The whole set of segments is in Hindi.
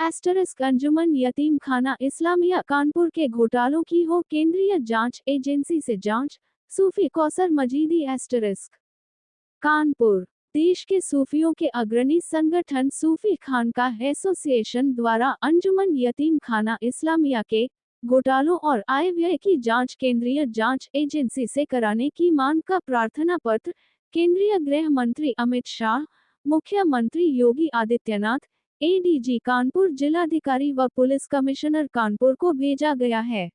अंजुमन यतीम खाना इस्लामिया कानपुर के घोटालों की हो केंद्रीय जांच एजेंसी से जांच, सूफी कौसर मजीदी कानपुर। देश के सूफियों के अग्रणी संगठन सूफी खानकाह एसोसिएशन द्वारा अंजुमन यतीम खाना इस्लामिया के घोटालों और आय व्यय की जांच केंद्रीय जांच एजेंसी से कराने की मांग का प्रार्थना पत्र केंद्रीय गृह मंत्री अमित शाह, मुख्यमंत्री योगी आदित्यनाथ, एडीजी कानपुर, जिलाधिकारी व पुलिस कमिश्नर कानपुर को भेजा गया है।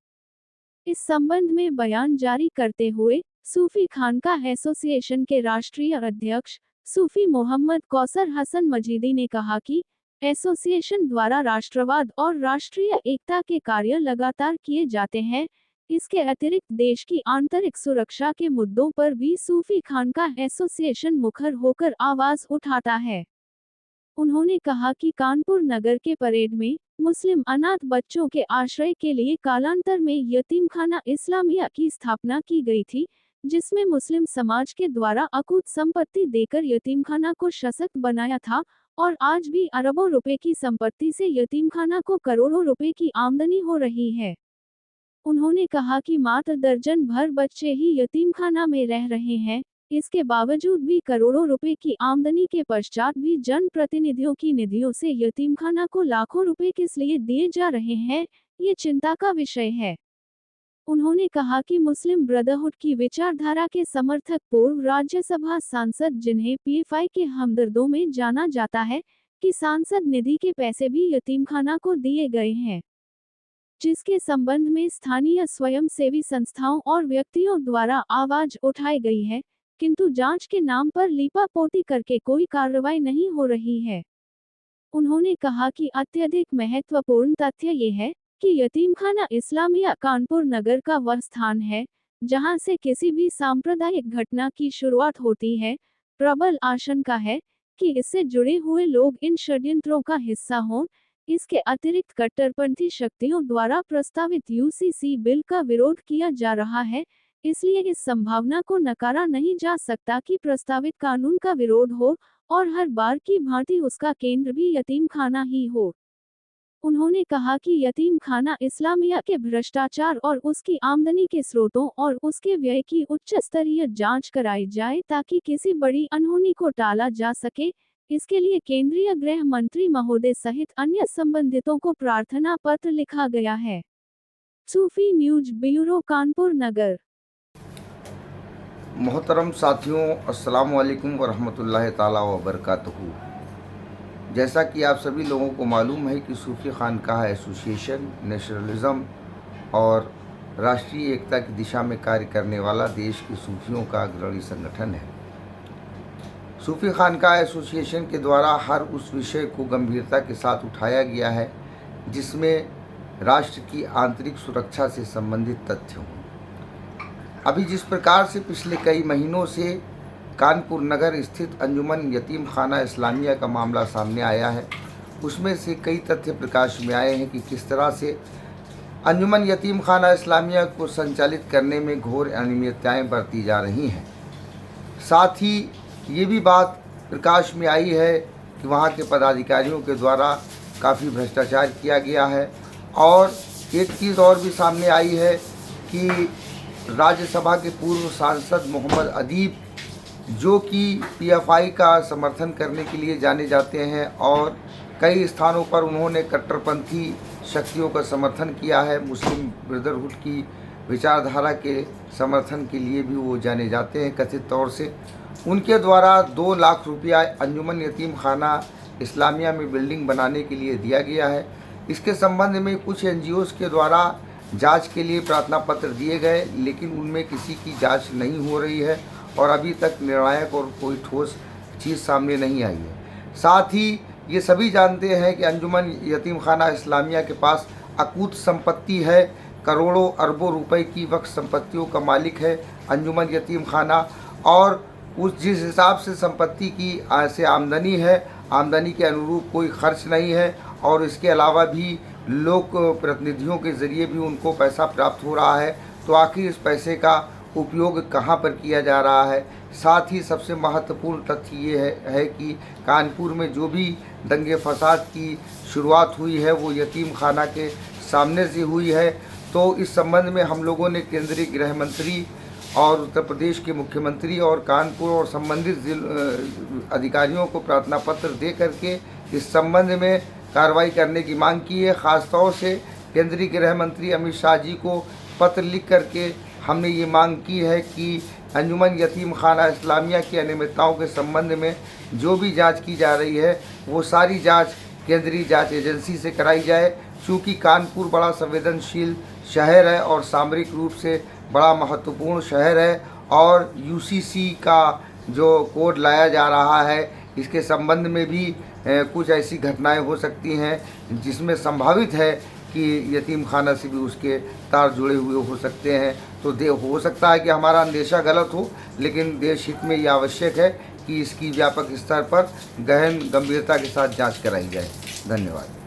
इस संबंध में बयान जारी करते हुए सूफी खानकाह एसोसिएशन के राष्ट्रीय अध्यक्ष सूफी मोहम्मद कौसर हसन मजीदी ने कहा कि एसोसिएशन द्वारा राष्ट्रवाद और राष्ट्रीय एकता के कार्य लगातार किए जाते हैं। इसके अतिरिक्त देश की आंतरिक सुरक्षा के मुद्दों पर भी सूफी खानकाह एसोसिएशन मुखर होकर आवाज उठाता है। उन्होंने कहा कि कानपुर नगर के परेड में मुस्लिम अनाथ बच्चों के आश्रय के लिए कालांतर में यतीमखाना इस्लामिया की स्थापना की गई थी, जिसमें मुस्लिम समाज के द्वारा अकूत संपत्ति देकर यतीमखाना को सशक्त बनाया था और आज भी अरबों रुपए की संपत्ति से यतीमखाना को करोड़ों रुपए की आमदनी हो रही है। उन्होंने कहा कि मात्र दर्जन भर बच्चे ही यतीमखाना में रह रहे हैं, इसके बावजूद भी करोड़ों रुपए की आमदनी के पश्चात भी जनप्रतिनिधियों की निधियों से यतीमखाना को लाखों रुपए किस लिए दिए जा रहे हैं, ये चिंता का विषय है। उन्होंने कहा कि मुस्लिम ब्रदरहुड की विचारधारा के समर्थक पूर्व राज्यसभा सांसद, जिन्हें पीएफआई के हमदर्दों में जाना जाता है, कि सांसद निधि के पैसे भी यतीमखाना को दिए गए हैं, जिसके संबंध में स्थानीय स्वयंसेवी संस्थाओं और व्यक्तियों द्वारा आवाज उठाई गई है, किंतु जांच के नाम पर लीपापोती करके कोई कार्रवाई नहीं हो रही है। उन्होंने कहा कि अत्यधिक महत्वपूर्ण तथ्य ये है कि यतीमखाना इस्लामिया कानपुर नगर का वह स्थान है जहां से किसी भी सांप्रदायिक घटना की शुरुआत होती है। प्रबल आशंका है कि इससे जुड़े हुए लोग इन षड्यंत्रों का हिस्सा हों। इसके अतिरिक्त कट्टरपंथी शक्तियों द्वारा प्रस्तावित यूसीसी बिल का विरोध किया जा रहा है, इसलिए इस संभावना को नकारा नहीं जा सकता कि प्रस्तावित कानून का विरोध हो और हर बार की भांति उसका केंद्र भी यतीमखाना ही हो। उन्होंने कहा कि यतीमखाना इस्लामिया के भ्रष्टाचार और उसकी आमदनी के स्रोतों और उसके व्यय की उच्च स्तरीय जांच कराई जाए ताकि किसी बड़ी अनहोनी को टाला जा सके। इसके लिए केंद्रीय गृह मंत्री महोदय सहित अन्य संबंधितों को प्रार्थना पत्र लिखा गया है। सूफी न्यूज ब्यूरो, कानपुर नगर। मोहतरम साथियों, अस्सलाम वालेकुम वरहमतुल्लाहि ताला व बरकातहू। जैसा कि आप सभी लोगों को मालूम है कि सूफी खानकाह एसोसिएशन नेशनलिज्म और राष्ट्रीय एकता की दिशा में कार्य करने वाला देश के सूफियों का अग्रणी संगठन है। सूफी खानकाह एसोसिएशन के द्वारा हर उस विषय को गंभीरता के साथ उठाया गया है जिसमें राष्ट्र की आंतरिक सुरक्षा से संबंधित तथ्य हों। अभी जिस प्रकार से पिछले कई महीनों से कानपुर नगर स्थित अंजुमन यतीम खाना इस्लामिया का मामला सामने आया है, उसमें से कई तथ्य प्रकाश में आए हैं कि किस तरह से अंजुमन यतीम खाना इस्लामिया को संचालित करने में घोर अनियमितताएं बरती जा रही हैं। साथ ही ये भी बात प्रकाश में आई है कि वहाँ के पदाधिकारियों के द्वारा काफ़ी भ्रष्टाचार किया गया है। और एक चीज़ और भी सामने आई है कि राज्यसभा के पूर्व सांसद मोहम्मद अदीब, जो कि पीएफआई का समर्थन करने के लिए जाने जाते हैं और कई स्थानों पर उन्होंने कट्टरपंथी शक्तियों का समर्थन किया है, मुस्लिम ब्रदरहुड की विचारधारा के समर्थन के लिए भी वो जाने जाते हैं कथित तौर से। उनके द्वारा 2 लाख रुपया अंजुमन यतीम खाना इस्लामिया में बिल्डिंग बनाने के लिए दिया गया है। इसके संबंध में कुछ एनजीओज़ के द्वारा जांच के लिए प्रार्थना पत्र दिए गए, लेकिन उनमें किसी की जांच नहीं हो रही है और अभी तक निर्णायक और कोई ठोस चीज़ सामने नहीं आई है। साथ ही ये सभी जानते हैं कि अंजुमन यतीम खाना इस्लामिया के पास अकूत संपत्ति है, करोड़ों अरबों रुपए की वक्फ संपत्तियों का मालिक है अंजुमन यतीम खाना। और उस जिस हिसाब से संपत्ति की से आमदनी है, आमदनी के अनुरूप कोई खर्च नहीं है और इसके अलावा भी लोक प्रतिनिधियों के ज़रिए भी उनको पैसा प्राप्त हो रहा है। तो आखिर इस पैसे का उपयोग कहाँ पर किया जा रहा है। साथ ही सबसे महत्वपूर्ण तथ्य ये है कि कानपुर में जो भी दंगे फसाद की शुरुआत हुई है वो यतीम खाना के सामने से हुई है। तो इस संबंध में हम लोगों ने केंद्रीय गृह मंत्री और उत्तर प्रदेश के मुख्यमंत्री और कानपुर और संबंधित अधिकारियों को प्रार्थना पत्र दे करके इस संबंध में कार्रवाई करने की मांग की है। ख़ास तौर से केंद्रीय गृह मंत्री अमित शाह जी को पत्र लिख करके हमने ये मांग की है कि अंजुमन यतीम खाना इस्लामिया की अनियमितताओं के संबंध में जो भी जांच की जा रही है वो सारी जांच केंद्रीय जांच एजेंसी से कराई जाए। चूँकि कानपुर बड़ा संवेदनशील शहर है और सामरिक रूप से बड़ा महत्वपूर्ण शहर है और यूसीसी का जो कोड लाया जा रहा है इसके संबंध में भी कुछ ऐसी घटनाएं हो सकती हैं जिसमें संभावित है कि यतीम खाना से भी उसके तार जुड़े हुए हो सकते हैं। तो हो सकता है कि हमारा अंदेशा गलत हो, लेकिन देश हित में ये आवश्यक है कि इसकी व्यापक स्तर पर गहन गंभीरता के साथ जांच कराई जाए। धन्यवाद।